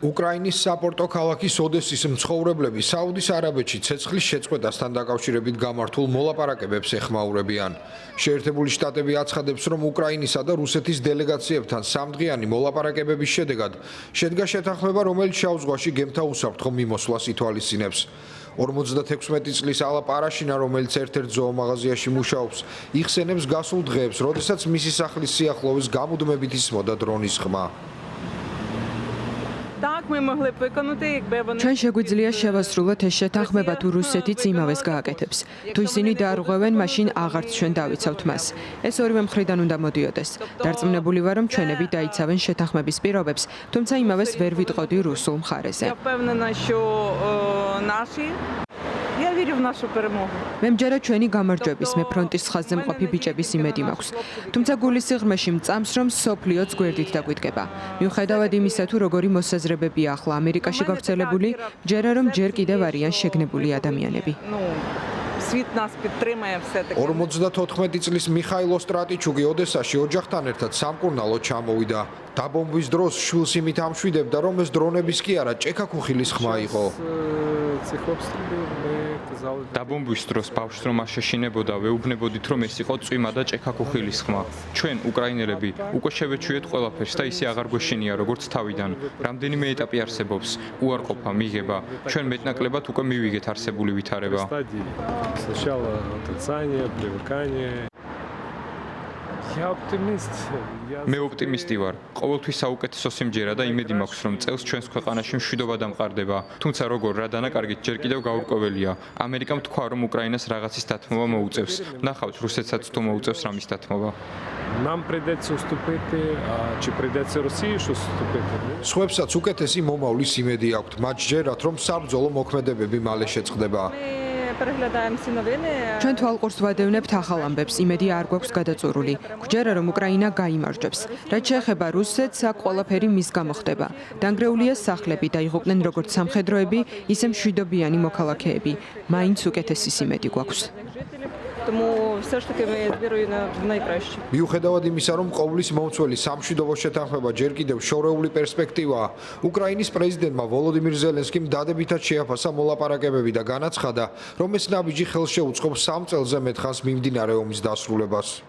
უკრაინის საპორტო ქალაქის ოდესის მცხოვრებლები საუდის არაბეთში ცეცხლის შეწყვეტასთან დაკავშირებით გამართულ მოლაპარაკებებს ეხმაურებიან. შეერთებული შტატები აცხადებს, რომ უკრაინისა და რუსეთის დელეგაციებთან სამდღიანი მოლაპარაკებების შედეგად შედგა შეთანხმება, რომელიც შავ ზღვაში გემთა უსაფრთხო მიმოსვლას ითვალისწინებს. 56 წლის ალა პარაშინა, რომელიც ერთ-ერთ ზოომაღაზიაში მუშაობს, იხსენებს გასულ დღეებს, როდესაც მისი სახლის სიახლოვეს გამუდმებით ისმოდა დრონის ხმა. ჩვენ შეგვიძლია შევასრულოთ ეს შეთანხმება, თუ რუსეთიც იმავეს გააკეთებს. თუ ისინი დაარღვევენ, მაშინ აღარც ჩვენ დავიცავთ მას. ეს ორივე მხრიდან უნდა მოდიოდეს. დარწმუნებული ვარ, რომ ჩვენები დაიცავენ შეთანხმების პირობებს, თუმცა იმავეს ვერ ვიტყოდი რუსულ მხარეზე. მე მჯერა ჩვენი გამარჯვების, მე ფრონტის ხაზზე მყოფი ბიჭების იმედი მაქვს. თუმცა გულის სიღრმეში მწამს, რომ სოფლიოც გვერდით დაგვიდგება. მიუხედავად იმისა, თუ როგორი მოსაზრებებია ახლა ამერიკაში გავრცელებული, მჯერა რომ ჯერ კიდევ არიან შეგნებული ადამიანები. 54 წლის მიხაილ ოსტრატიჩუკი ოდესაში ოჯახთან ერთად სამკურნალოდ ჩამოვიდა. დაბომბვის დროს შვილს იმით ამშვიდებდა, რომ ეს დრონების კი არა, ჭექა-ქუხილის ხმა იყო. დაბომბვის დროს ბავშვს რომ არ შეშინებოდა, ვეუბნებოდით, რომ ეს იყო წვიმა და ჭექა-ქუხილის ხმა. ჩვენ, უკრაინელები, უკვე შევეჩვიეთ ყველაფერს და ისე აღარ გვეშინია, როგორც თავიდან. რამდენიმე ეტაპი არსებობს, უარყოფა, მიღება. ჩვენ მეტნაკლებად უკვე მივიგეთ არსებული ვითარება. მე ოპტიმისტი ვარ. ყოველთვის საუკეთესო სიმჯერა და იმედი მაქვს, რომ წელს ჩვენს ქვეყანაში მშვიდობა დამყარდება. თუმცა როგორ რა დანაკარგით ჯერ კიდევ გაურკვეველია. ამერიკამ თქვა, რომ უკრაინას რაღაცის დათმობა მოუწევს. ნახავთ, რუსეთსაც თუ მოუწევს რამის დათმობა. სხვებსაც უკეთესი მომავლის იმედი აქვთ. მათ ჯერათ, რომ საბრძოლო მოქმედებები მალე შეწყდება. ჩვენ თვალყურს ვადევნებთ ახალ ამბებს, იმედი არ გვაქვს გადაწურული. გვჯერა, რომ უკრაინა გაიმარჯვებს. რაც შეეხება რუსეთს, აქ ყველაფერი მის გამო ხდება. დანგრეულია სახლები, დაიღუპნენ როგორც სამხედროები, ისე მშვიდობიანი მოქალაქეები. მაინც უკეთესი იმედი გვაქვს. მიუხედავად იმისა, რომ ყოვლის მომცველი სამშვიდობო შეთანხმება ჯერ კიდევ შორეული პერსპექტივაა, უკრაინის პრეზიდენტმა ვოლოდიმირ ზელენსკიმ დადებითად შეაფასა მოლაპარაკებები და განაცხადა, რომ ეს ნაბიჯი ხელს შეუწყობს 3 წელზე მეტ ხანს მიმდინარე ომის დასრულებას.